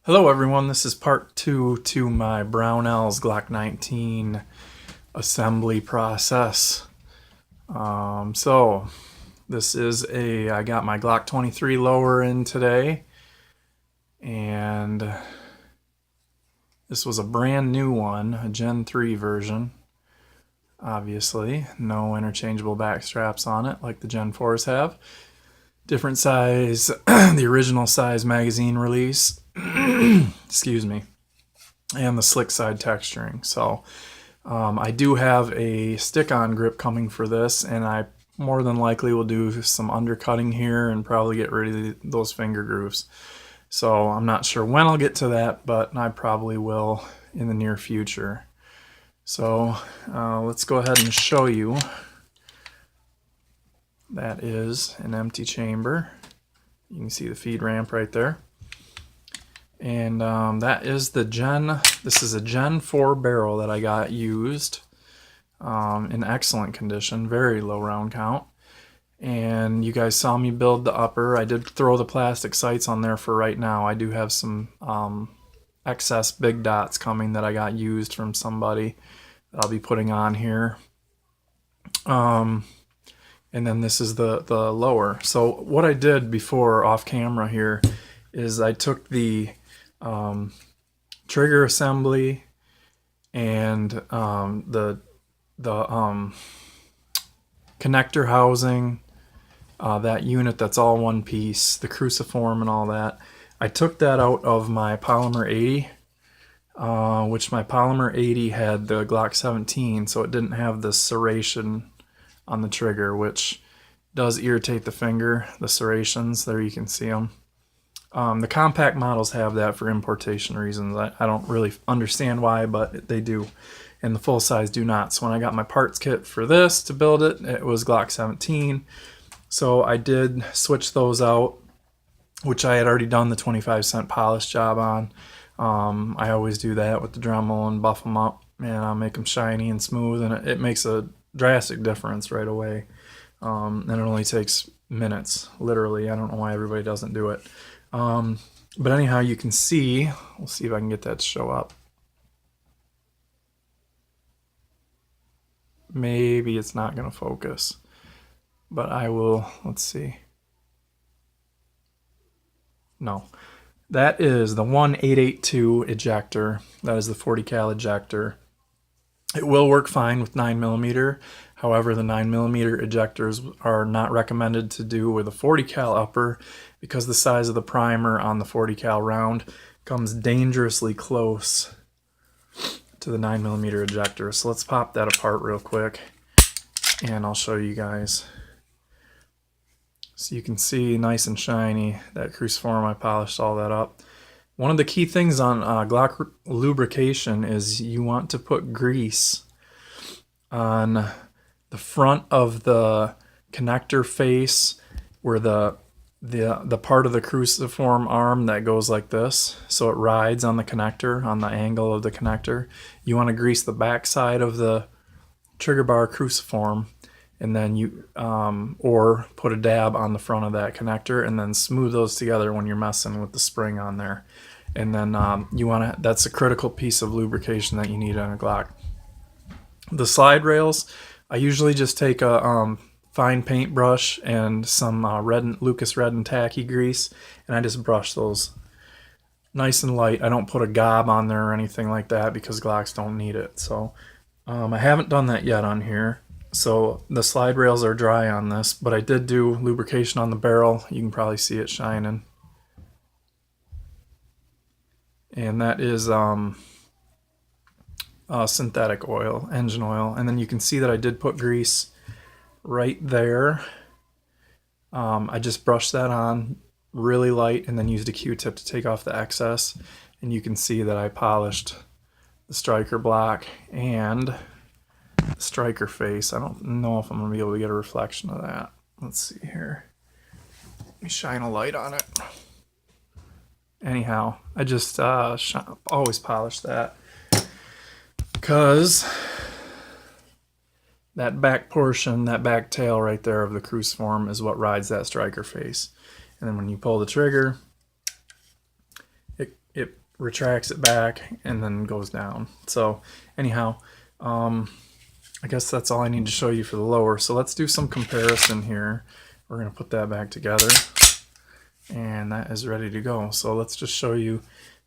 Hello everyone, this is part 2 to my Brownell's Glock 19 assembly process. This is I got my Glock 23 lower in today, and this was a brand new one, a Gen 3 version. Obviously, no interchangeable back straps on it like the Gen 4s have. Different size, the original size magazine release. Excuse me, and the slick side texturing. So I do have a stick-on grip coming for this, and I more than likely will do some undercutting here and probably get rid of those finger grooves. So I'm not sure when I'll get to that, but I probably will in the near future. So let's go ahead and show you. That is an empty chamber. You can see the feed ramp right there. And that is this is a Gen 4 barrel that I got used in excellent condition, very low round count. And you guys saw me build the upper. I did throw the plastic sights on there for right now. I do have some excess big dots coming that I got used from somebody that I'll be putting on here. And then this is the lower. So what I did before off camera here is I took the trigger assembly and the connector housing, that unit that's all one piece, the cruciform and all that. I took that out of my Polymer 80, which my Polymer 80 had the Glock 17, so it didn't have the serration on the trigger, which does irritate the finger, the serrations. There you can see them. The compact models have that for importation reasons. I don't really understand why, but they do. And the full size do not. So when I got my parts kit for this to build it, it was Glock 17. So I did switch those out, which I had already done the 25-cent polish job on. I always do that with the Dremel and buff them up, and I'll make them shiny and smooth, and it makes a drastic difference right away. And it only takes minutes, literally. I don't know why everybody doesn't do it. But anyhow, you can see, we'll see if I can get that to show up. Maybe it's not going to focus, but I will, let's see. No, that is the 1882 ejector. That is the 40 cal ejector. It will work fine with 9mm. However, the 9mm ejectors are not recommended to do with a 40 cal upper because the size of the primer on the 40 cal round comes dangerously close to the 9mm ejector. So let's pop that apart real quick and I'll show you guys. So you can see nice and shiny, that cruciform, I polished all that up. One of the key things on Glock Lubrication is you want to put grease on the front of the connector face where the part of the cruciform arm that goes like this, so it rides on the connector, on the angle of the connector. You want to grease the back side of the trigger bar cruciform, and then you or put a dab on the front of that connector, and then smooth those together when you're messing with the spring on there. And then you want to, that's a critical piece of lubrication that you need on a Glock. The slide rails, I usually just take a fine paintbrush and some Lucas Red and Tacky grease, and I just brush those nice and light. I don't put a gob on there or anything like that because Glocks don't need it. So I haven't done that yet on here. So the slide rails are dry on this, but I did do lubrication on the barrel. You can probably see it shining. And that is synthetic oil, engine oil. And then you can see that I did put grease right there. I just brushed that on really light and then used a Q-tip to take off the excess. And you can see that I polished the striker block and the striker face. I don't know if I'm going to be able to get a reflection of that. Let's see here. Let me shine a light on it. Anyhow, I just always polish that because that back portion, that back tail right there of the cruciform is what rides that striker face. And then when you pull the trigger, it retracts it back and then goes down. So anyhow, I guess that's all I need to show you for the lower. So let's do some comparison here. We're going to put that back together, and that is ready to go. So let's just show you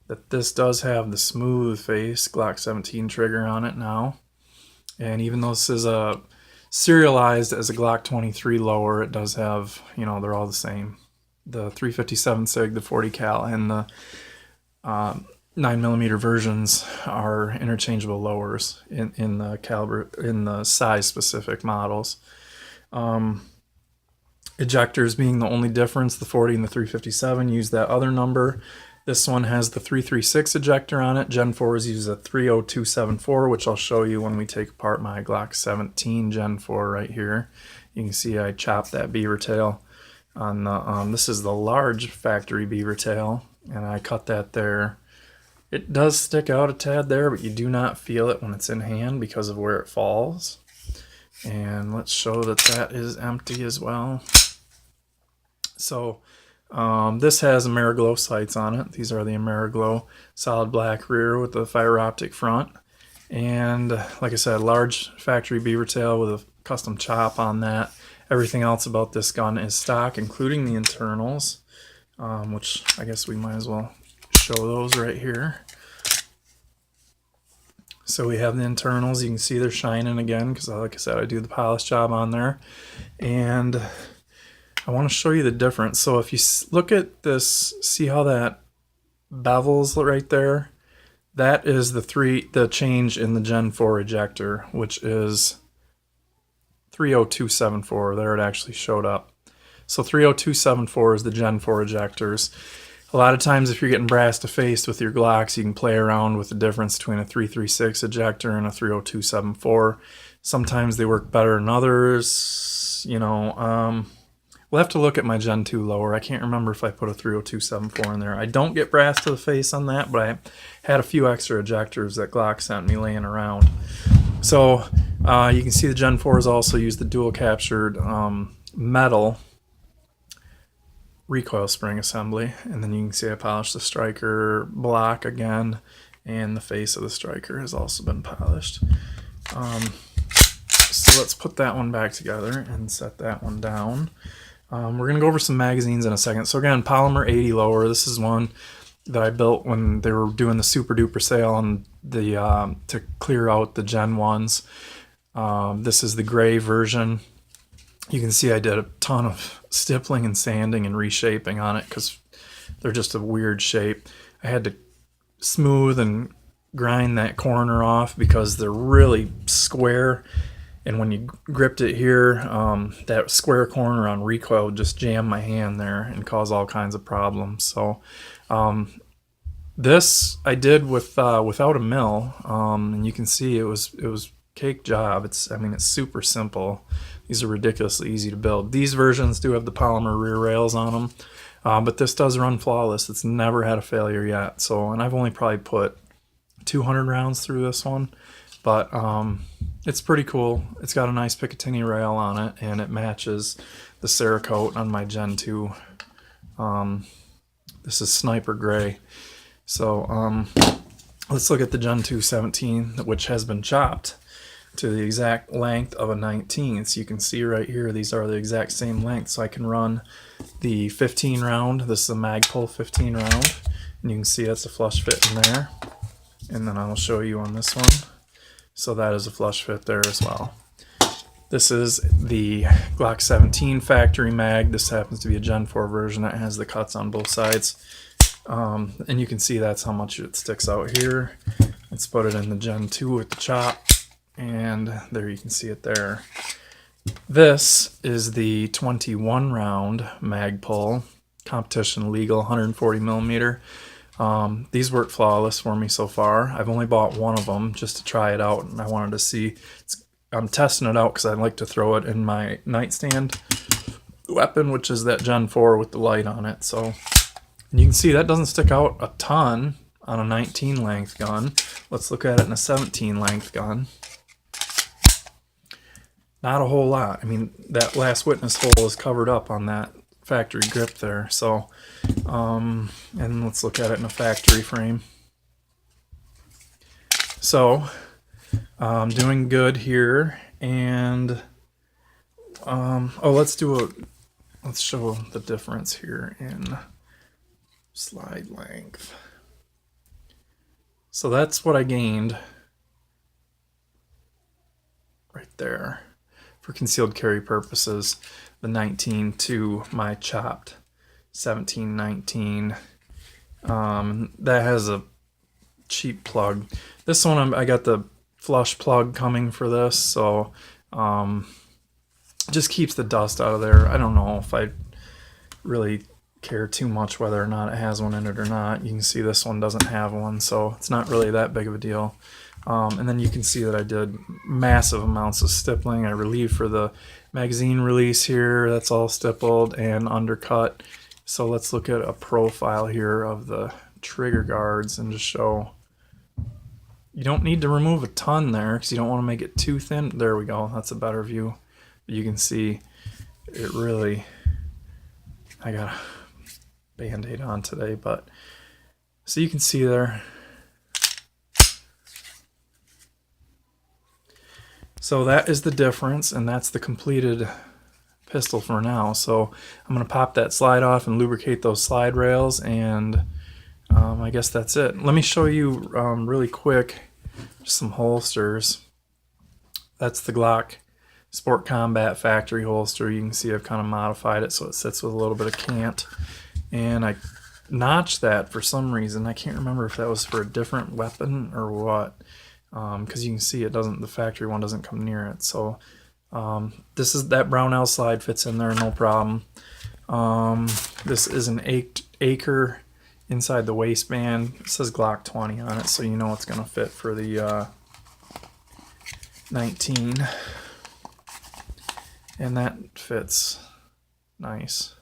that this does have the smooth face Glock 17 trigger on it now. And even though this is serialized as a Glock 23 lower, it does have, you know, they're all the same. The 357 SIG, the 40 cal, and the 9mm versions are interchangeable lowers in the caliber, in the size specific models. Ejectors being the only difference, the 40 and the 357 use that other number. This one has the 336 ejector on it. Gen 4s use a 30274, which I'll show you when we take apart my Glock 17 Gen 4 right here. You can see I chopped that beaver tail on the, this is the large factory beaver tail, and I cut that there. It does stick out a tad there, but you do not feel it when it's in hand because of where it falls. And let's show that that is empty as well. So this has AmeriGlow sights on it. These are the AmeriGlow solid black rear with the fiber optic front. And like I said, large factory beaver tail with a custom chop on that. Everything else about this gun is stock, including the internals, which I guess we might as well show those right here. So we have the internals. You can see they're shining again because, like I said, I do the polish job on there. And I want to show you the difference. So if you look at this, see how that bevels right there? That is the change in the Gen 4 ejector, which is 30274. There it actually showed up. So 30274 is the Gen 4 ejectors. A lot of times if you're getting brass to face with your Glocks, you can play around with the difference between a 336 ejector and a 30274. Sometimes they work better than others. You know, we'll have to look at my Gen 2 lower. I can't remember if I put a 30274 in there. I don't get brass to the face on that, but I had a few extra ejectors that Glock sent me laying around. So you can see the Gen 4s also use the dual captured metal recoil spring assembly, and then you can see I polished the striker block again, and the face of the striker has also been polished. So let's put that one back together and set that one down. We're going to go over some magazines in a second. So again, Polymer 80 lower. This is one that I built when they were doing the super duper sale on the to clear out the Gen 1s. This is the gray version. You can see I did a ton of stippling and sanding and reshaping on it because they're just a weird shape. I had to smooth and grind that corner off because they're really square, and when you gripped it here, that square corner on recoil would just jam my hand there and cause all kinds of problems. So this I did with without a mill, and you can see it was cake job. I mean it's super simple. These are ridiculously easy to build. These versions do have the polymer rear rails on them, but this does run flawless. It's never had a failure yet. So, and I've only probably put 200 rounds through this one, but it's pretty cool. It's got a nice Picatinny rail on it, and it matches the Cerakote on my Gen 2. This is Sniper Gray. So let's look at the Gen 2 17, which has been chopped to the exact length of a 19. So you can see right here, these are the exact same length. So I can run the 15 round. This is a Magpul 15 round. And you can see that's a flush fit in there. And then I'll show you on this one. So that is a flush fit there as well. This is the Glock 17 factory mag. This happens to be a Gen 4 version that has the cuts on both sides. And you can see that's how much it sticks out here. Let's put it in the Gen 2 with the chop. And there you can see it there. This is the 21 round Magpul, competition legal, 140 millimeter. These work flawless for me so far. I've only bought one of them just to try it out, and I wanted to see. I'm testing it out because I like to throw it in my nightstand weapon, which is that Gen 4 with the light on it. So you can see that doesn't stick out a ton on a 19 length gun. Let's look at it in a 17 length gun. Not a whole lot. I mean, that last witness hole is covered up on that factory grip there. So, and let's look at it in a factory frame. So, doing good here, and let's show the difference here in slide length. So that's what I gained right there for concealed carry purposes, the 19 to my chopped 1719. That has a cheap plug. This one I got the flush plug coming for this, so just keeps the dust out of there. I don't know if I really care too much whether or not it has one in it or not. You can see this one doesn't have one, so it's not really that big of a deal. And then you can see that I did massive amounts of stippling. I relieved for the magazine release here. That's all stippled and undercut. So let's look at a profile here of the trigger guards and just show. You don't need to remove a ton there because you don't want to make it too thin. There we go. That's a better view. You can see it really, I got a Band-Aid on today, but so you can see there. So that is the difference, and that's the completed pistol for now. So I'm going to pop that slide off and lubricate those slide rails, and I guess that's it. Let me show you really quick some holsters. That's the Glock Sport Combat factory holster. You can see I've kind of modified it so it sits with a little bit of cant, and I notched that for some reason. I can't remember if that was for a different weapon or what, because you can see it doesn't, the factory one doesn't come near it. So this is, that Brownell slide fits in there, no problem. This is an acre inside the waistband. It says Glock 20 on it, so you know it's going to fit for the 19. And that fits nice.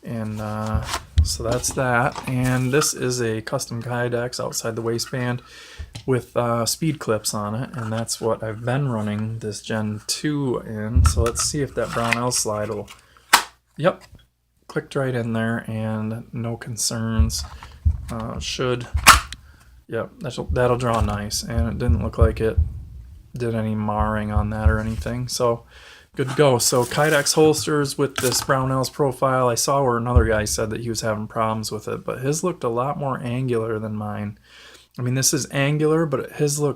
And so that's that. And this is a custom Kydex outside the waistband with speed clips on it. And that's what I've been running this Gen 2 in. So let's see if that Brownell slide will... Yep, clicked right in there and no concerns. Yep, that'll draw nice. And it didn't look like it did any marring on that or anything. So good to go. So Kydex holsters with this Brownell's profile. I saw where another guy said that he was having problems with it, but his looked a lot more angular than mine. I mean, this is angular, but his look